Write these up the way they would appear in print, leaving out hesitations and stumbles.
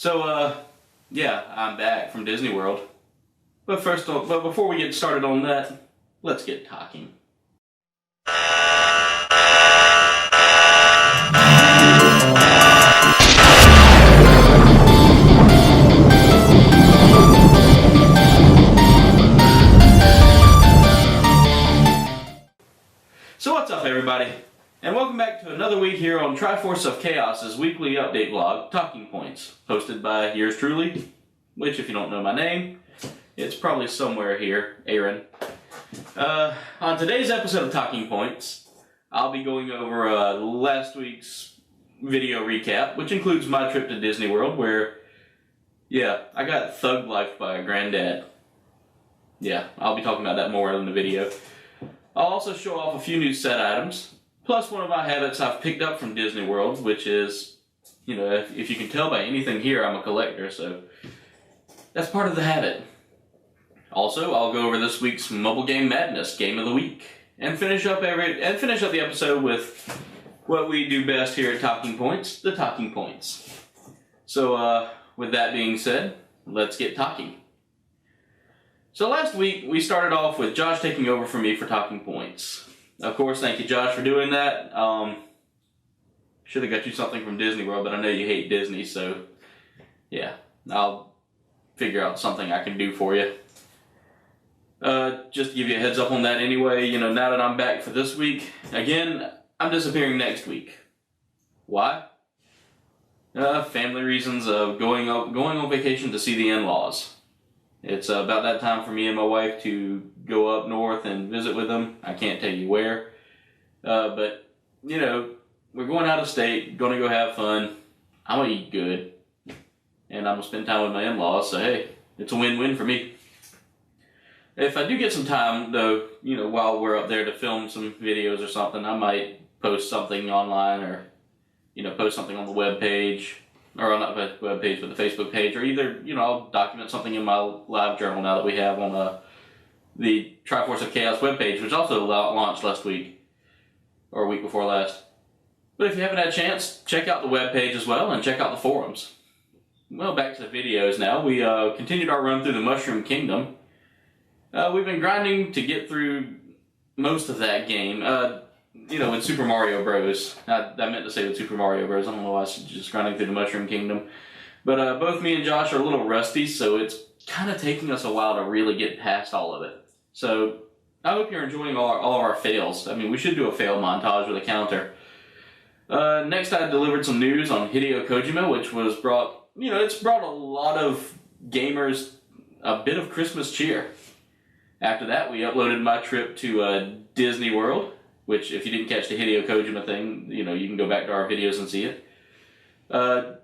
Yeah, I'm back from Disney World. But before we get started on that, let's get talking. So what's up, everybody? And welcome back to another week here on Triforce of Chaos's weekly update vlog, Talking Points, hosted by yours truly, which, if you don't know my name, it's probably somewhere here, Aaron. On today's episode of Talking Points, I'll be going over last week's video recap, which includes my trip to Disney World, where, yeah, I got thug lifed by a granddad. Yeah, I'll be talking about that more in the video. I'll also show off a few new set items, plus one of my habits I've picked up from Disney World, which is, you know, if you can tell by anything here, I'm a collector, so that's part of the habit. Also, I'll go over this week's Mobile Game Madness Game of the Week, and finish up the episode with what we do best here at Talking Points, the Talking Points. So, with that being said, let's get talking. So last week, we started off with Josh taking over for me for Talking Points. Of course, thank you, Josh, for doing that. Should have got you something from Disney World, but I know you hate Disney, so yeah, I'll figure out something I can do for you. Just to give you a heads up on that anyway, you know, now that I'm back for this week, again, I'm disappearing next week. Why? Family reasons of going on vacation to see the in-laws. It's about that time for me and my wife to go up north and visit with them. I can't tell you where. But, you know, we're going out of state, going to go have fun. I'm going to eat good. And I'm going to spend time with my in-laws. So, hey, it's a win-win for me. If I do get some time, though, you know, while we're up there to film some videos or something, I might post something online or, you know, post something on the web page. Or not the web page, but the Facebook page, or either, you know, I'll document something in my live journal now that we have on the Triforce of Chaos webpage, which also launched last week, or a week before last. But if you haven't had a chance, check out the web page as well, and check out the forums. Well, back to the videos now. We continued our run through the Mushroom Kingdom. We've been grinding to get through most of that game. You know, with Super Mario Bros. I meant to say with Super Mario Bros. I don't know why I was just grinding through the Mushroom Kingdom. But both me and Josh are a little rusty, so it's kind of taking us a while to really get past all of it. So I hope you're enjoying all of our fails. I mean, we should do a fail montage with a counter. Next, I delivered some news on Hideo Kojima, which was it's brought a lot of gamers a bit of Christmas cheer. After that, we uploaded my trip to Disney World, which, if you didn't catch the Hideo Kojima thing, you know, you can go back to our videos and see it. The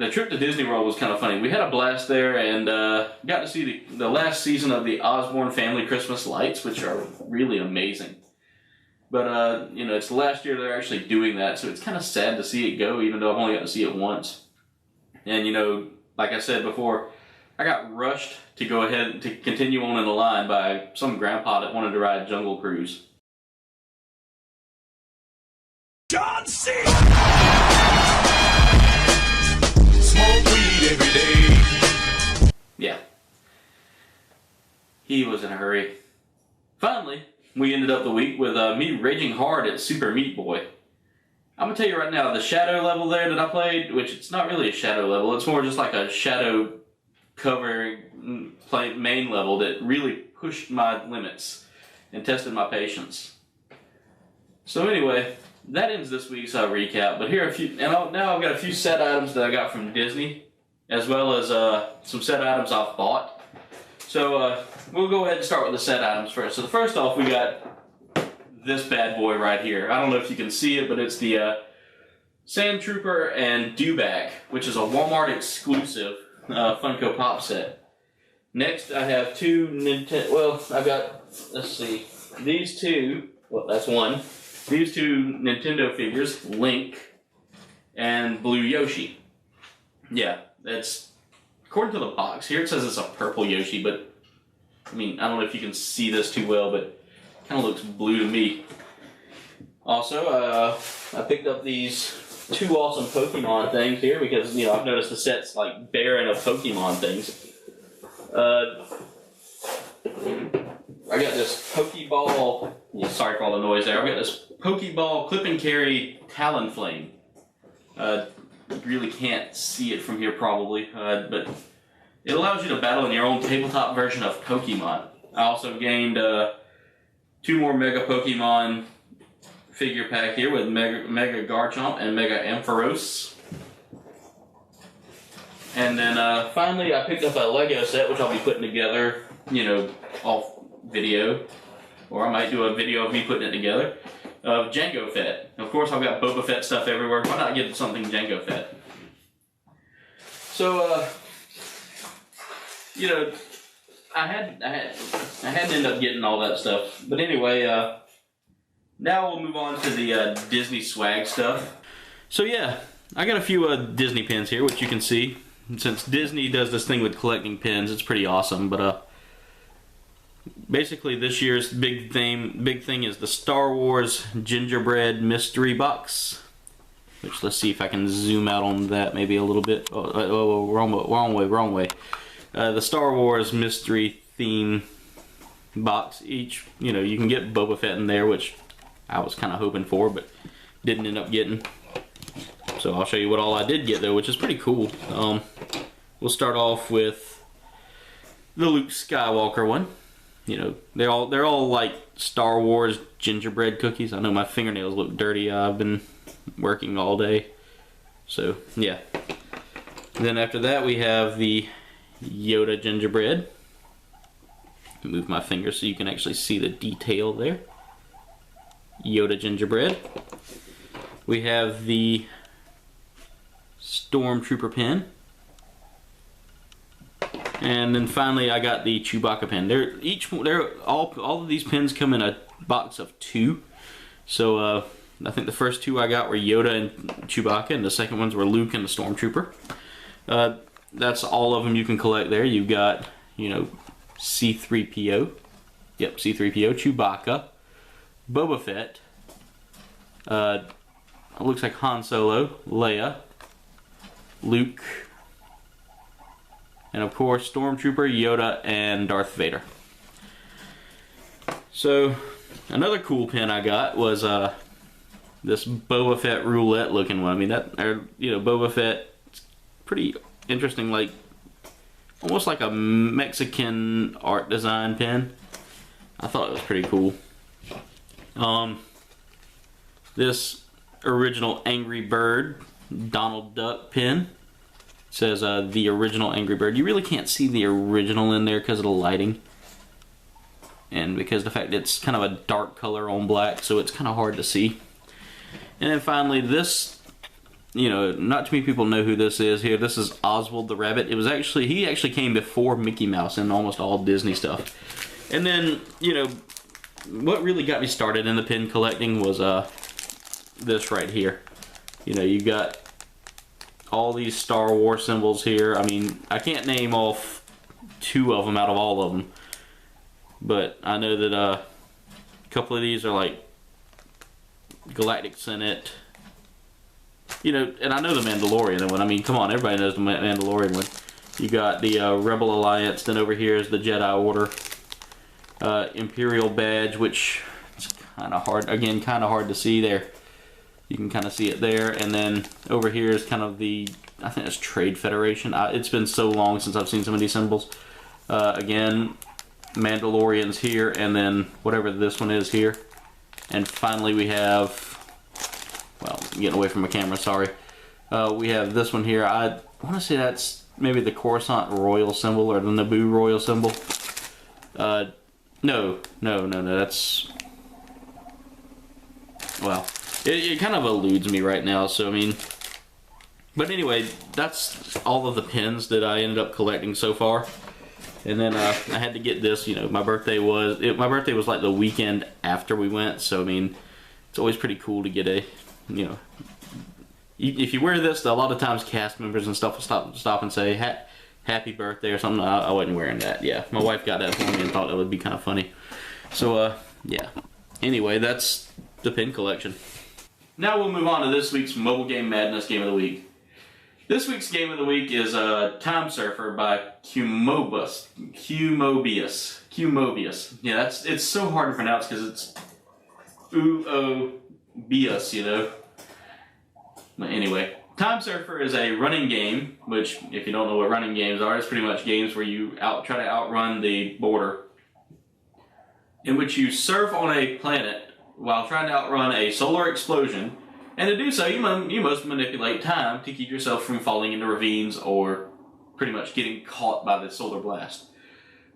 trip to Disney World was kind of funny. We had a blast there and got to see the last season of the Osborne Family Christmas Lights, which are really amazing. But, you know, it's the last year they're actually doing that, so it's kind of sad to see it go, even though I've only got to see it once. And, you know, like I said before, I got rushed to go ahead to continue on in the line by some grandpa that wanted to ride Jungle Cruise. John C. Smoke weed every day. Yeah. He was in a hurry. Finally, we ended up the week with me raging hard at Super Meat Boy. I'm going to tell you right now, the shadow level there that I played, which it's not really a shadow level, it's more just like a shadow cover main level that really pushed my limits and tested my patience. So anyway, that ends this week's recap, but here are a few, and now I've got a few set items that I got from Disney, as well as some set items I've bought. So we'll go ahead and start with the set items first. So the first off, we got this bad boy right here. I don't know if you can see it, but it's the Sand Trooper and Dewback, which is a Walmart exclusive Funko Pop set. Next, I have two Nintendo, well, I've got, let's see, these two, well, that's one. These two Nintendo figures, Link and Blue Yoshi. Yeah, that's, according to the box here, it says it's a purple Yoshi, but, I mean, I don't know if you can see this too well, but it kind of looks blue to me. Also, I picked up these two awesome Pokemon things here because, you know, I've noticed the set's like barren of Pokemon things. I got this Pokeball, sorry for all the noise there, I've got this Pokeball Clip and Carry Talonflame. You really can't see it from here probably, but it allows you to battle in your own tabletop version of Pokemon. I also gained 2 more Mega Pokemon figure pack here with Mega Garchomp and Mega Ampharos. And then finally I picked up a Lego set, which I'll be putting together, you know, off video, or I might do a video of me putting it together, of Jango Fett. Of course, I've got Boba Fett stuff everywhere. Why not get something Jango Fett? So, you know, I had to end up getting all that stuff. But anyway, now we'll move on to the Disney swag stuff. So yeah, I got a few Disney pins here, which you can see. And since Disney does this thing with collecting pins, it's pretty awesome. But basically, this year's big thing is the Star Wars Gingerbread Mystery Box. Which, let's see if I can zoom out on that maybe a little bit. Oh, wrong way. The Star Wars Mystery Theme box. Each, you know, you can get Boba Fett in there, which I was kind of hoping for, but didn't end up getting. So I'll show you what all I did get though, which is pretty cool. We'll start off with the Luke Skywalker one. You know, they're all like Star Wars gingerbread cookies. I know my fingernails look dirty. I've been working all day. So yeah. And then after that we have the Yoda gingerbread. Move my finger so you can actually see the detail there. Yoda gingerbread. We have the Stormtrooper pin. And then finally I got the Chewbacca pin. All of these pins come in a box of 2. So I think the first 2 I got were Yoda and Chewbacca, and the second ones were Luke and the Stormtrooper. That's all of them you can collect there. You've got, you know, C-3PO. Yep, C-3PO, Chewbacca, Boba Fett. It looks like Han Solo, Leia, Luke, and of course Stormtrooper, Yoda, and Darth Vader. So another cool pin I got was this Boba Fett roulette looking one. I mean, Boba Fett, it's pretty interesting, like almost like a Mexican art design pin. I thought it was pretty cool. This original Angry Bird Donald Duck pin. It says the original Angry Bird. You really can't see the original in there because of the lighting. And because the fact that it's kind of a dark color on black, so it's kind of hard to see. And then finally this, you know, not too many people know who this is here. This is Oswald the Rabbit. He actually came before Mickey Mouse in almost all Disney stuff. And then, you know, what really got me started in the pin collecting was this right here. You know, you got all these Star Wars symbols here. I mean, I can't name all 2 of them out of all of them, but I know that a couple of these are like Galactic Senate. You know, and I know the Mandalorian one. I mean, come on, everybody knows the Mandalorian one. You got the Rebel Alliance. Then over here is the Jedi Order. Imperial badge, which is kind of hard. Again, kind of hard to see there. You can kind of see it there. And then over here is kind of the, I think it's Trade Federation. It's been so long since I've seen some of these symbols. Again, Mandalorians here, and then whatever this one is here. And finally we have, well, I'm getting away from my camera, sorry. We have this one here. I want to say that's maybe the Coruscant Royal symbol or the Naboo Royal symbol. No, that's, well, it kind of eludes me right now, so I mean, but anyway, that's all of the pins that I ended up collecting so far. And then I had to get this, you know, my birthday was like the weekend after we went, so I mean, it's always pretty cool to get a, you know, if you wear this, a lot of times cast members and stuff will stop and say happy birthday or something. I wasn't wearing that. Yeah, my wife got that for me and thought that would be kind of funny. So yeah, anyway, that's the pin collection. Now we'll move on to this week's Mobile Game Madness Game of the Week. This week's Game of the Week is Time Surfer by Qmobius. Yeah, it's so hard to pronounce because it's U-O-B-U-S, you know. But anyway, Time Surfer is a running game, which, if you don't know what running games are, it's pretty much games where you try to outrun the border, in which you surf on a planet while trying to outrun a solar explosion, and to do so, you must manipulate time to keep yourself from falling into ravines or pretty much getting caught by the solar blast.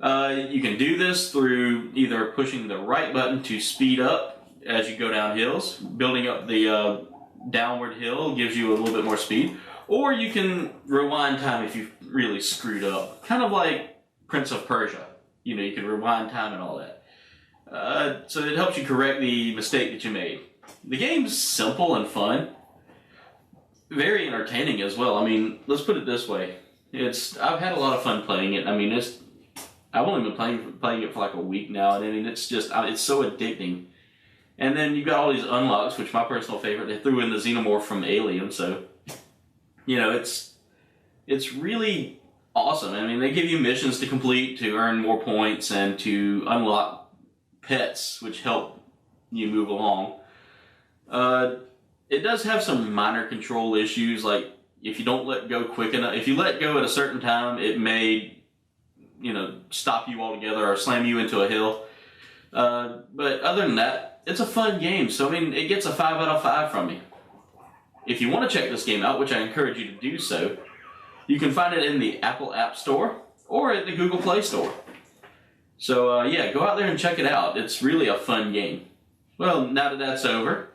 You can do this through either pushing the right button to speed up as you go down hills, building up the downward hill gives you a little bit more speed, or you can rewind time if you've really screwed up. Kind of like Prince of Persia. You know, you can rewind time and all that. So it helps you correct the mistake that you made. The game's simple and fun. Very entertaining as well. I mean, let's put it this way. I've had a lot of fun playing it. I mean, I've only been playing it for like a week now, and I mean, it's so addicting. And then you've got all these unlocks, which my personal favorite, they threw in the xenomorph from Alien, so, you know, it's really awesome. I mean, they give you missions to complete to earn more points and to unlock pets, which help you move along. It does have some minor control issues, like if you don't let go quick enough, if you let go at a certain time, it may, you know, stop you altogether or slam you into a hill. But other than that, it's a fun game, so I mean, it gets a 5 out of 5 from me. If you want to check this game out, which I encourage you to do so, you can find it in the Apple App Store or at the Google Play Store. So yeah, go out there and check it out. It's really a fun game. Well, now that that's over,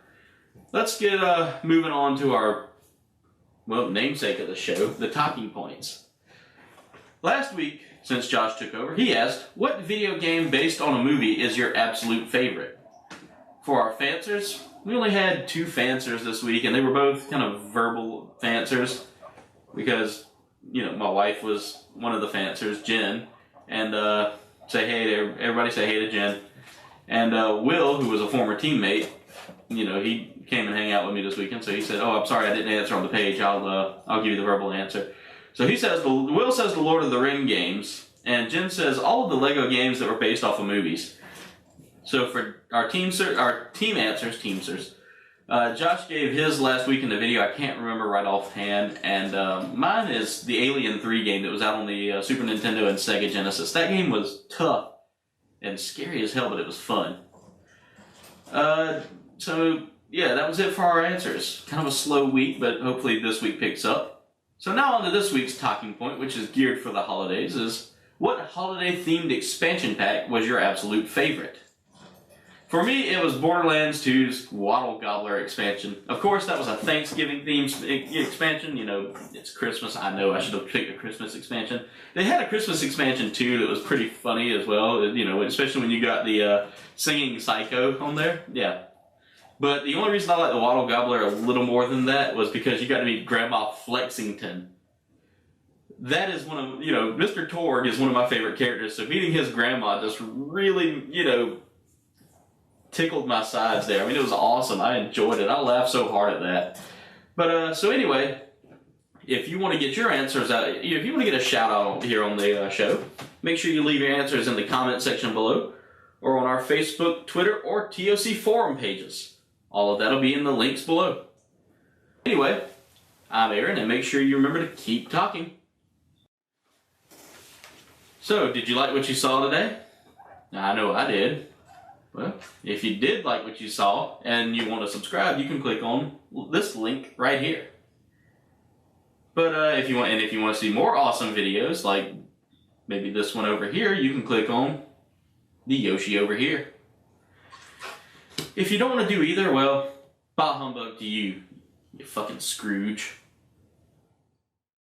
let's get moving on to our, well, namesake of the show, the talking points. Last week, since Josh took over, he asked, what video game based on a movie is your absolute favorite? For our fanswers, we only had 2 fanswers this week, and they were both kind of verbal fanswers, because, you know, my wife was one of the fanswers, Jen, and everybody say hey to Jen. And Will, who was a former teammate, you know, he came and hang out with me this weekend, so he said, oh, I'm sorry I didn't answer on the page, I'll give you the verbal answer. So he says, Will says the Lord of the Ring games, and Jen says all of the Lego games that were based off of movies. So for our team answers, Josh gave his last week in the video, I can't remember right offhand, and mine is the Alien 3 game that was out on the Super Nintendo and Sega Genesis. That game was tough and scary as hell, but it was fun. So yeah, that was it for our answers. Kind of a slow week, but hopefully this week picks up. So now on to this week's talking point, which is geared for the holidays, is what holiday-themed expansion pack was your absolute favorite? For me, it was Borderlands 2's Waddle Gobbler expansion. Of course, that was a Thanksgiving-themed expansion. You know, it's Christmas. I know I should have picked a Christmas expansion. They had a Christmas expansion, too, that was pretty funny as well. You know, especially when you got the singing Psycho on there. Yeah. But the only reason I like the Waddle Gobbler a little more than that was because you got to meet Grandma Flexington. That is one of, you know, Mr. Torg is one of my favorite characters, so meeting his grandma just really, you know, tickled my sides there. I mean, it was awesome. I enjoyed it. I laughed so hard at that. But, so anyway, if you want to get your answers out, if you want to get a shout out here on the show, make sure you leave your answers in the comment section below, or on our Facebook, Twitter, or ToC forum pages. All of that will be in the links below. Anyway, I'm Aaron, and make sure you remember to keep talking. So, did you like what you saw today? I know I did. Well, if you did like what you saw and you want to subscribe, you can click on this link right here. But if you want to see more awesome videos, like maybe this one over here, you can click on the Yoshi over here. If you don't want to do either, well, bah humbug to you, you fucking Scrooge.